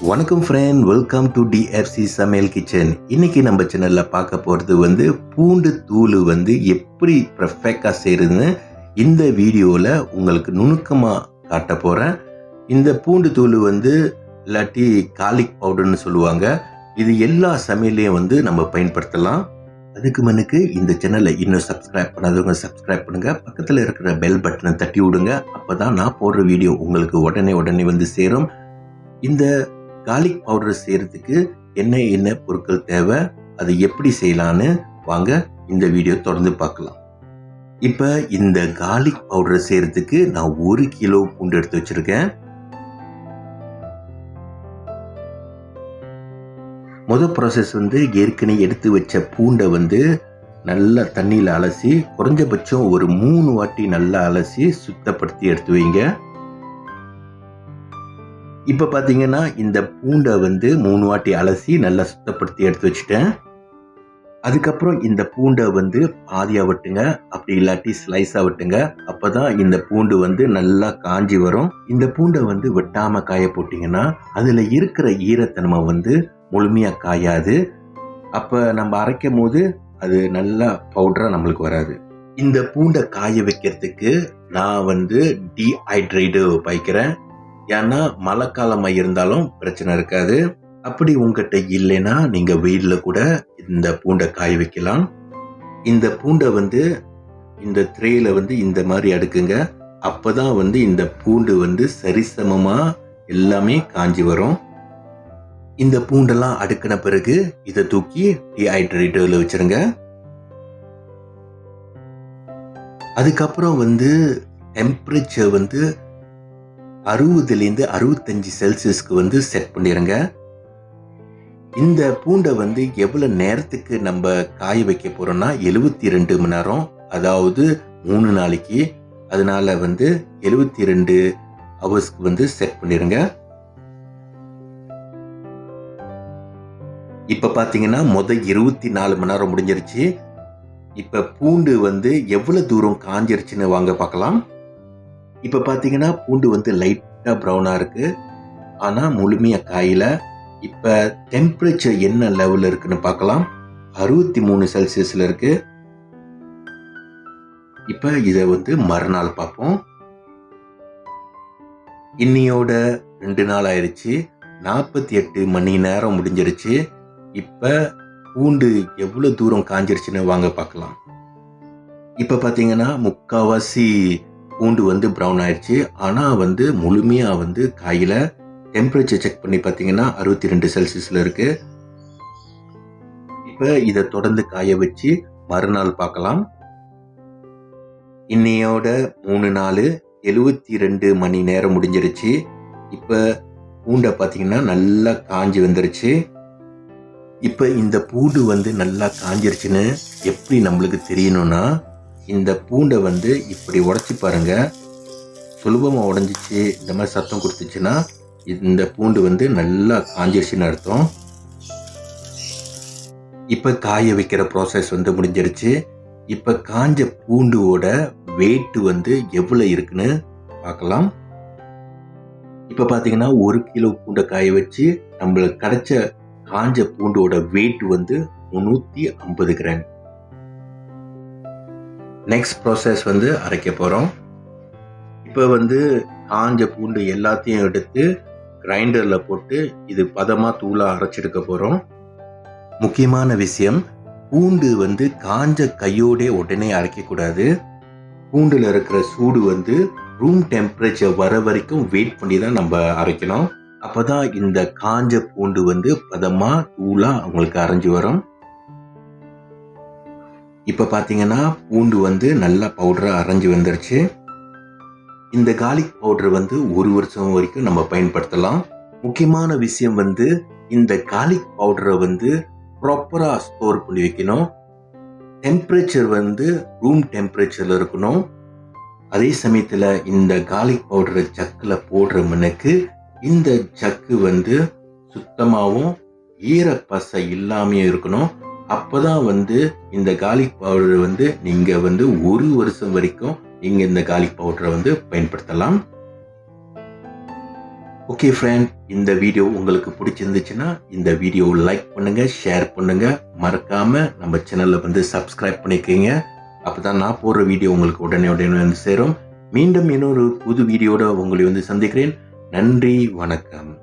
வணக்கம் friend, welcome to DFC Sayamal Kitchen. இன்னைக்கு நம்ம சேனல்ல பார்க்க போகிறது பூண்டு தூள் எப்படி பர்ஃபெக்டாக செய்கிறதுன்னு இந்த வீடியோவில் உங்களுக்கு நுணுக்கமாக காட்ட போகிறேன். இந்த பூண்டு தூள் இல்லாட்டி கார்லிக் பவுடர்னு சொல்லுவாங்க. இது எல்லா சமையலையும் நம்ம பயன்படுத்தலாம். அதுக்கு முன்னுக்கு இந்த சேனலை இன்னும் சப்ஸ்கிரைப் பண்ணாதவங்க சப்ஸ்கிரைப் பண்ணுங்க, பக்கத்தில் இருக்கிற பெல் பட்டனை தட்டி விடுங்க. அப்பதான் நான் போடுற வீடியோ உங்களுக்கு உடனே சேரும். இந்த கார்லிக் பவுடர் செய்யறதுக்கு என்ன பொருட்கள் தேவை, அதை எப்படி செய்யலான்னு வாங்க இந்த வீடியோ தொடர்ந்து பார்க்கலாம். இப்போ இந்த கார்லிக் பவுடர் செய்யறதுக்கு நான் 1 கிலோ பூண்டு எடுத்து வச்சிருக்கேன். முதல் ப்ராசஸ் ஏற்கனவே எடுத்து வச்ச பூண்டை நல்லா தண்ணியில் அலசி குறைஞ்சபட்சம் ஒரு 3 வாட்டி நல்லா அலசி சுத்தப்படுத்தி எடுத்து வைங்க. இப்போ பார்த்தீங்கன்னா இந்த பூண்டை 3 வாட்டி அலசி நல்லா சுத்தப்படுத்தி எடுத்து வச்சுட்டேன். அதுக்கப்புறம் இந்த பூண்டை பாதியாக வெட்டுங்க, அப்படி இல்லாட்டி ஸ்லைஸாக வெட்டுங்க. அப்போ தான் இந்த பூண்டு நல்லா காஞ்சி வரும். இந்த பூண்டை வெட்டாமல் காய போட்டிங்கன்னா அதில் இருக்கிற ஈரத்தன்மை முழுமையாக காயாது. அப்போ நம்ம அரைக்கும் போது அது நல்லா பவுடராக நம்மளுக்கு வராது. இந்த பூண்டை காய வைக்கிறதுக்கு நான் டீஹைட்ரேட் வைக்கிறேன். ஏன்னா மழை காலமாக இருந்தாலும் பிரச்சனை இருக்காது. அப்படி உங்ககிட்ட இல்லைன்னா நீங்கள் வெயிலில் கூட இந்த பூண்டை காய வைக்கலாம். இந்த பூண்டை இந்த ட்ரேயில் இந்த மாதிரி அடுக்குங்க. அப்போ தான் இந்த பூண்டு சரிசமமாக எல்லாமே காஞ்சி வரும். இந்த பூண்டெல்லாம் அடுக்கின பிறகு இதை தூக்கி டீஹைட்ரேட்டரில் வச்சிருங்க. அதுக்கப்புறம் டெம்பரேச்சர் 60லேருந்து 65 செல்சியஸ்க்கு செட் பண்ணிடுங்க. இந்த பூண்டை எவ்வளோ நேரத்துக்கு நம்ம காய வைக்க போகிறோம்னா 72 மணி நேரம், அதாவது 3 நாளைக்கு. அதனால 72 ஹவர்ஸ்க்கு செட் பண்ணிடுங்க. இப்போ பார்த்தீங்கன்னா மொதல் 24 மணி நேரம் முடிஞ்சிருச்சு. இப்போ பூண்டு எவ்வளோ தூரம் காஞ்சிருச்சுன்னு வாங்க பார்க்கலாம். இப்போ பார்த்தீங்கன்னா பூண்டு லைட்டாக ப்ரௌனாக இருக்குது, ஆனால் முழுமையாக காயில. இப்போ டெம்பரேச்சர் என்ன லெவலில் இருக்குன்னு பார்க்கலாம். 63 செல்சியஸில் இருக்கு. இப்போ இதை மறுநாள் பார்ப்போம். இன்னையோட 2 நாள் ஆயிடுச்சு. 48 மணி நேரம் முடிஞ்சிருச்சு. இப்போ பூண்டு எவ்வளோ தூரம் காஞ்சிருச்சுன்னு வாங்க பார்க்கலாம். இப்போ பார்த்தீங்கன்னா முக்கால்வாசி பூண்டு ப்ரௌன் ஆயிடுச்சு, ஆனால் முழுமையாக காயில. டெம்பரேச்சர் செக் பண்ணி பார்த்தீங்கன்னா 62 செல்சியஸில் இருக்கு. இப்போ இதை தொடர்ந்து காய வச்சு மறுநாள் பார்க்கலாம். இன்னையோட 3 நாள் 72 மணி நேரம் முடிஞ்சிருச்சு. இப்போ பூண்டை பார்த்தீங்கன்னா நல்லா காஞ்சி வந்துருச்சு. இப்போ இந்த பூண்டு நல்லா காஞ்சிருச்சுன்னு எப்படி நம்மளுக்கு தெரியணும்னா, இந்த பூண்டை இப்படி உடைச்சி பாருங்க. சுலபமாக உடஞ்சிச்சு, இந்த மாதிரி சத்தம் கொடுத்துச்சுன்னா இந்த பூண்டு நல்லா காஞ்சிருச்சுன்னு அர்த்தம். இப்போ காய வைக்கிற ப்ராசஸ் முடிஞ்சிருச்சு. இப்போ காஞ்ச பூண்டோட வெயிட் எவ்வளோ இருக்குன்னு பார்க்கலாம். இப்போ பார்த்தீங்கன்னா 1 கிலோ பூண்டை காய வச்சு நம்மளுக்கு கிடைச்ச காஞ்ச பூண்டோட வெயிட் 350 கிராம். நெக்ஸ்ட் ப்ராசஸ் அரைக்க போகிறோம். இப்போ காஞ்ச பூண்டு எல்லாத்தையும் எடுத்து கிரைண்டரில் போட்டு இது பதமாக தூளாக அரைச்செடுக்க போகிறோம். முக்கியமான விஷயம், பூண்டு காஞ்ச கையோடே உடனே அரைக்கக்கூடாது. பூண்டில் இருக்கிற சூடு ரூம் டெம்பரேச்சர் வர வரைக்கும் வெயிட் பண்ணி தான் நம்ம அரைக்கணும். அப்போ தான் இந்த காஞ்ச பூண்டு பதமாக தூளாக அவங்களுக்கு அரைஞ்சி வரும். இப்போ பார்த்தீங்கன்னா பூண்டு நல்லா பவுடராக அரைஞ்சி வந்துருச்சு. இந்த கார்லிக் பவுடர் 1 வருஷம் வரைக்கும் நம்ம பயன்படுத்தலாம். முக்கியமான விஷயம் இந்த கார்லிக் பவுடரை ப்ராப்பராக ஸ்டோர் பண்ணி வைக்கணும். டெம்பரேச்சர் ரூம் டெம்பரேச்சரில் இருக்கணும். அதே சமயத்தில் இந்த கார்லிக் பவுடரை சக்கில் போடுற முன்னுக்கு இந்த சக்கு சுத்தமாகவும் ஈரப்பசை இல்லாமையும் இருக்கணும். அப்போதான் இந்த கார்லிக் பவுடர் நீங்கள் 1 வருஷம் வரைக்கும் நீங்கள் இந்த கார்லிக் பவுடரை பயன்படுத்தலாம். ஓகே ஃப்ரெண்ட், இந்த வீடியோ உங்களுக்கு பிடிச்சிருந்துச்சுன்னா இந்த வீடியோ லைக் பண்ணுங்க, ஷேர் பண்ணுங்க, மறக்காம நம்ம சேனல்ல வந்து சப்ஸ்கிரைப் பண்ணிக்கோங்க. அப்பதான் நான் போடுற வீடியோ உங்களுக்கு உடனே வந்து சேரும். மீண்டும் இன்னொரு புது வீடியோட உங்களை வந்து சந்திக்கிறேன். நன்றி, வணக்கம்.